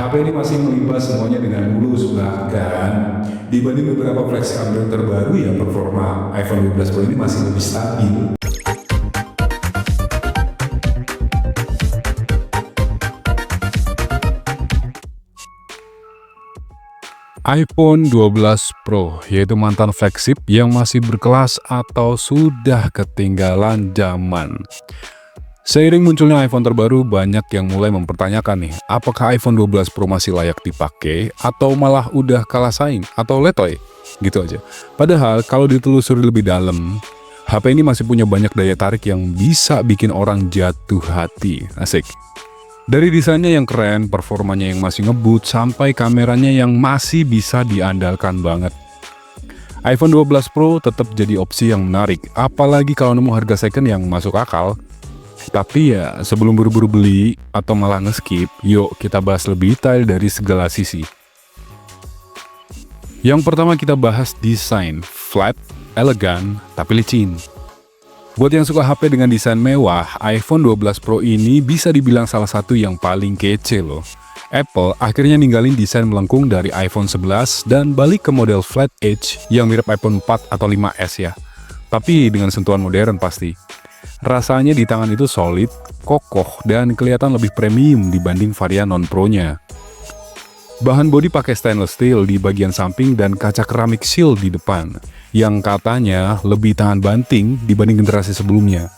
HP ini masih melibas semuanya dengan mulus, bahkan dibanding beberapa flagship Android terbaru ya performa iPhone 12 Pro ini masih lebih stabil. iPhone 12 Pro, yaitu mantan flagship yang masih berkelas atau sudah ketinggalan zaman. Seiring munculnya iPhone terbaru, banyak yang mulai mempertanyakan nih, apakah iPhone 12 Pro masih layak dipakai atau malah udah kalah saing atau letoy? Gitu aja. Padahal kalau ditelusuri lebih dalam, HP ini masih punya banyak daya tarik yang bisa bikin orang jatuh hati. Asik. Dari desainnya yang keren, performanya yang masih ngebut, sampai kameranya yang masih bisa diandalkan banget. iPhone 12 Pro tetap jadi opsi yang menarik, apalagi kalau nemu harga second yang masuk akal. Tapi ya, sebelum buru-buru beli atau malah nge-skip, yuk kita bahas lebih detail dari segala sisi. Yang pertama kita bahas desain, flat, elegan, tapi licin. Buat yang suka HP dengan desain mewah, iPhone 12 Pro ini bisa dibilang salah satu yang paling kece loh. Apple akhirnya ninggalin desain melengkung dari iPhone 11 dan balik ke model flat edge yang mirip iPhone 4 atau 5S ya. Tapi dengan sentuhan modern pasti. Rasanya di tangan itu solid, kokoh, dan kelihatan lebih premium dibanding varian non-Pro-nya. Bahan bodi pakai stainless steel di bagian samping dan kaca keramik shield di depan, yang katanya lebih tahan banting dibanding generasi sebelumnya.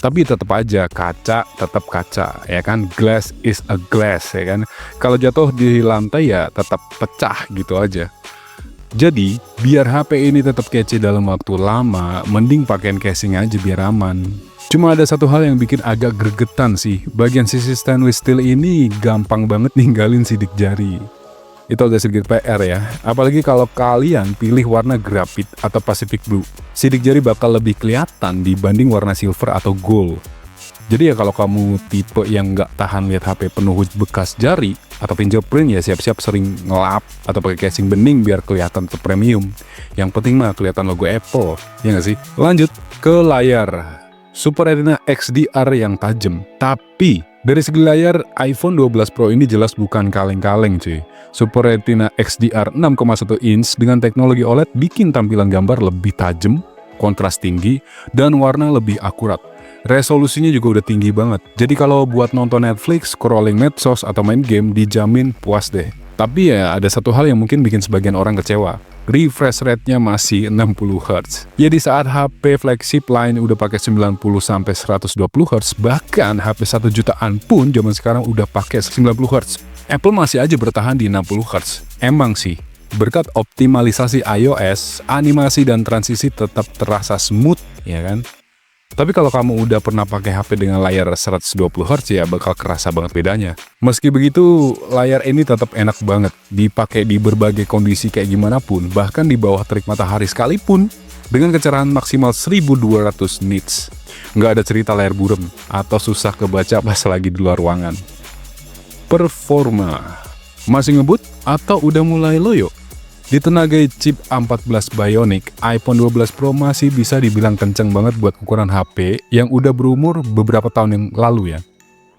Tapi tetap aja tetap kaca, ya kan? Glass is a glass, ya kan? Kalau jatuh di lantai ya tetap pecah gitu aja. Jadi, biar HP ini tetap kece dalam waktu lama, mending pakaiin casing aja biar aman. Cuma ada satu hal yang bikin agak gregetan sih, bagian sisi stainless steel ini gampang banget ninggalin sidik jari. Itu agak sedikit PR ya, apalagi kalau kalian pilih warna grafit atau Pacific Blue. Sidik jari bakal lebih kelihatan dibanding warna silver atau gold. Jadi ya kalau kamu tipe yang nggak tahan lihat HP penuh bekas jari atau fingerprint ya siap-siap sering ngelap atau pakai casing bening biar kelihatan tetap premium. Yang penting mah kelihatan logo Apple, ya nggak sih? Lanjut ke layar. Super Retina XDR yang tajam, tapi dari segi layar, iPhone 12 Pro ini jelas bukan kaleng-kaleng cuy. Super Retina XDR 6,1 inch dengan teknologi OLED bikin tampilan gambar lebih tajam, kontras tinggi, dan warna lebih akurat. Resolusinya juga udah tinggi banget, jadi kalau buat nonton Netflix, scrolling medsos, atau main game dijamin puas deh. Tapi ya ada satu hal yang mungkin bikin sebagian orang kecewa. Refresh rate-nya masih 60 Hz. Ya di saat HP flagship lain udah pakai 90-120 Hz, bahkan HP 1 jutaan pun zaman sekarang udah pakai 90 Hz. Apple masih aja bertahan di 60 Hz. Emang sih, berkat optimalisasi iOS, animasi dan transisi tetap terasa smooth, ya kan? Tapi kalau kamu udah pernah pakai HP dengan layar 120 Hz ya bakal kerasa banget bedanya. Meski begitu, layar ini tetap enak banget dipakai di berbagai kondisi kayak gimana pun, bahkan di bawah terik matahari sekalipun, dengan kecerahan maksimal 1200 nits. Nggak ada cerita layar burem atau susah kebaca pas lagi di luar ruangan. Performa masih ngebut atau udah mulai loyo? Ditenagai chip A14 Bionic, iPhone 12 Pro masih bisa dibilang kenceng banget buat ukuran HP yang udah berumur beberapa tahun yang lalu ya.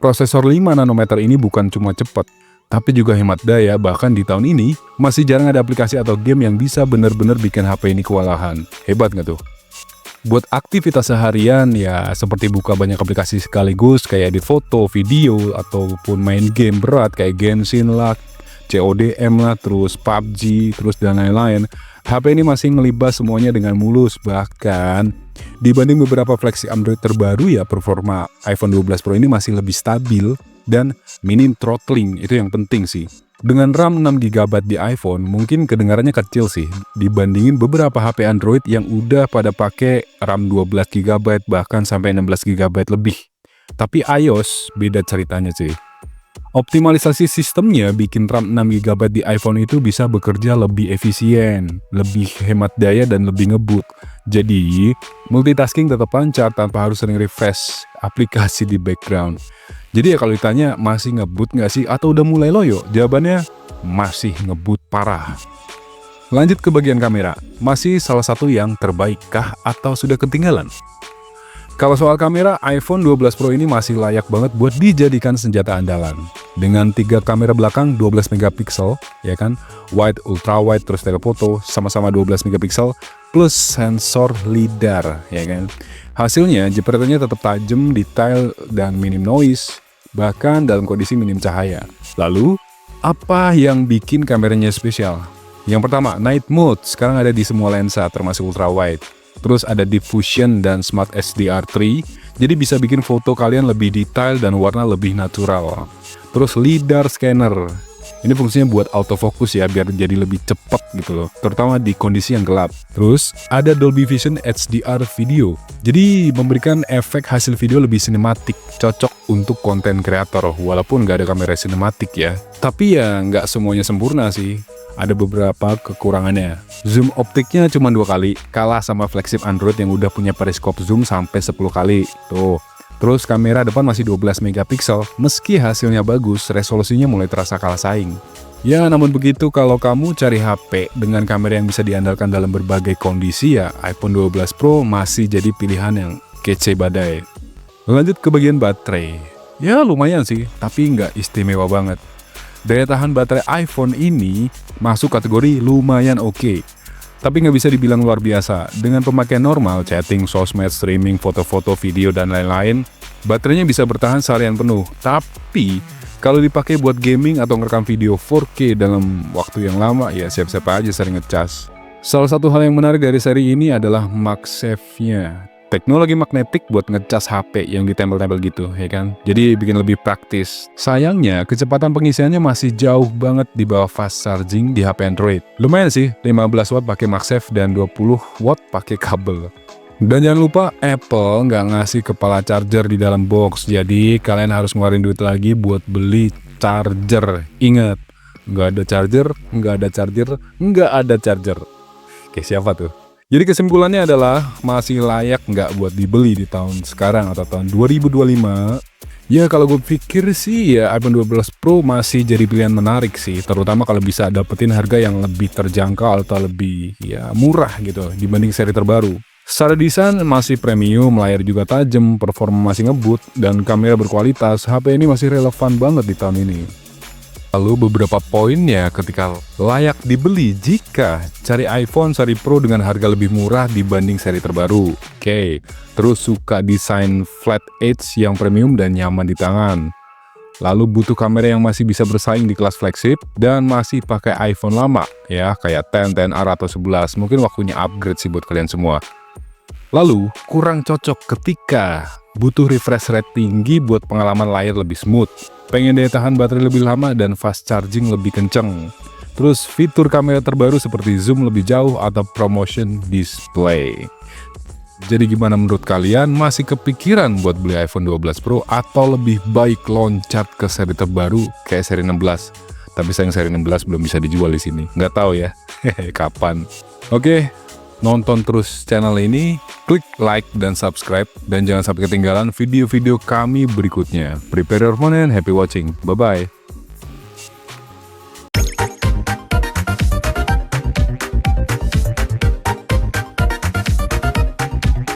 Prosesor 5 nanometer ini bukan cuma cepat, tapi juga hemat daya, bahkan di tahun ini masih jarang ada aplikasi atau game yang bisa bener-bener bikin HP ini kewalahan. Hebat nggak tuh? Buat aktivitas seharian ya seperti buka banyak aplikasi sekaligus kayak edit foto, video, ataupun main game berat kayak Genshin lah, CODM lah, terus PUBG, terus dan lain-lain. HP ini masih ngelibas semuanya dengan mulus, bahkan dibanding beberapa flagship Android terbaru ya performa iPhone 12 Pro ini masih lebih stabil dan minim throttling, itu yang penting sih. Dengan RAM 6GB di iPhone mungkin kedengarannya kecil sih dibandingin beberapa HP Android yang udah pada pakai RAM 12GB bahkan sampai 16GB lebih. Tapi iOS beda ceritanya sih. Optimalisasi sistemnya bikin RAM 6GB di iPhone itu bisa bekerja lebih efisien, lebih hemat daya, dan lebih ngebut. Jadi, multitasking tetap lancar tanpa harus sering refresh aplikasi di background. Jadi ya kalau ditanya masih ngebut nggak sih atau udah mulai loyo? Jawabannya masih ngebut parah. Lanjut ke bagian kamera, masih salah satu yang terbaik kah atau sudah ketinggalan? Kalau soal kamera, iPhone 12 Pro ini masih layak banget buat dijadikan senjata andalan. Dengan 3 kamera belakang 12 megapiksel, ya kan, wide, ultra wide, terus telefoto, sama-sama 12 megapiksel, plus sensor LiDAR, ya kan. Hasilnya, jepretannya tetap tajam, detail, dan minim noise, bahkan dalam kondisi minim cahaya. Lalu, apa yang bikin kameranya spesial? Yang pertama, night mode sekarang ada di semua lensa, termasuk ultra wide. Terus ada diffusion dan smart HDR3, jadi bisa bikin foto kalian lebih detail dan warna lebih natural. Terus LiDAR scanner, ini fungsinya buat autofocus ya, biar jadi lebih cepat gitu loh, terutama di kondisi yang gelap. Terus ada Dolby Vision HDR video, jadi memberikan efek hasil video lebih sinematik, cocok untuk konten kreator, walaupun nggak ada kamera sinematik ya. Tapi ya nggak semuanya sempurna sih. Ada beberapa kekurangannya. Zoom optiknya cuma 2 kali, kalah sama flagship Android yang udah punya periskop zoom sampai 10 kali. Tuh. Terus kamera depan masih 12 megapiksel, meski hasilnya bagus, resolusinya mulai terasa kalah saing. Ya, namun begitu kalau kamu cari HP dengan kamera yang bisa diandalkan dalam berbagai kondisi ya, iPhone 12 Pro masih jadi pilihan yang kece badai. Lanjut ke bagian baterai. Ya lumayan sih, tapi nggak istimewa banget. Daya tahan baterai iPhone ini masuk kategori lumayan oke. Tapi nggak bisa dibilang luar biasa. Dengan pemakaian normal, chatting, sosmed, streaming, foto-foto, video, dan lain-lain, baterainya bisa bertahan seharian penuh. Tapi, kalau dipakai buat gaming atau ngerekam video 4K dalam waktu yang lama, ya siap-siap aja sering ngecas. Salah satu hal yang menarik dari seri ini adalah MagSafe-nya. Teknologi magnetik buat ngecas HP yang ditempel-tempel gitu, ya kan? Jadi bikin lebih praktis. Sayangnya, kecepatan pengisiannya masih jauh banget di bawah fast charging di HP Android. Lumayan sih, 15 watt pakai MagSafe dan 20 watt pakai kabel. Dan jangan lupa, Apple nggak ngasih kepala charger di dalam box. Jadi kalian harus ngeluarin duit lagi buat beli charger. Ingat, nggak ada charger, nggak ada charger, nggak ada charger. Oke, siapa tuh? Jadi kesimpulannya adalah masih layak nggak buat dibeli di tahun sekarang atau tahun 2025. Ya kalau gue pikir sih ya iPhone 12 Pro masih jadi pilihan menarik sih. Terutama kalau bisa dapetin harga yang lebih terjangkau atau lebih ya murah gitu dibanding seri terbaru. Secara desain masih premium, layar juga tajam, performa masih ngebut, dan kamera berkualitas. HP ini masih relevan banget di tahun ini. Lalu beberapa poinnya ketika layak dibeli jika cari iPhone seri Pro dengan harga lebih murah dibanding seri terbaru. Oke, terus suka desain flat edge yang premium dan nyaman di tangan. Lalu butuh kamera yang masih bisa bersaing di kelas flagship dan masih pakai iPhone lama ya, kayak 10, XR atau 11. Mungkin waktunya upgrade sih buat kalian semua. Lalu kurang cocok ketika butuh refresh rate tinggi buat pengalaman layar lebih smooth. Pengen daya tahan baterai lebih lama dan fast charging lebih kenceng. Terus fitur kamera terbaru seperti zoom lebih jauh atau promotion display. Jadi gimana menurut kalian? Masih kepikiran buat beli iPhone 12 Pro atau lebih baik loncat ke seri terbaru kayak seri 16? Tapi sayang seri 16 belum bisa dijual di sini. Nggak tahu ya kapan. Oke. Nonton terus channel ini, klik like dan subscribe, dan jangan sampai ketinggalan video-video kami berikutnya. Prepare your phone and happy watching. Bye-bye.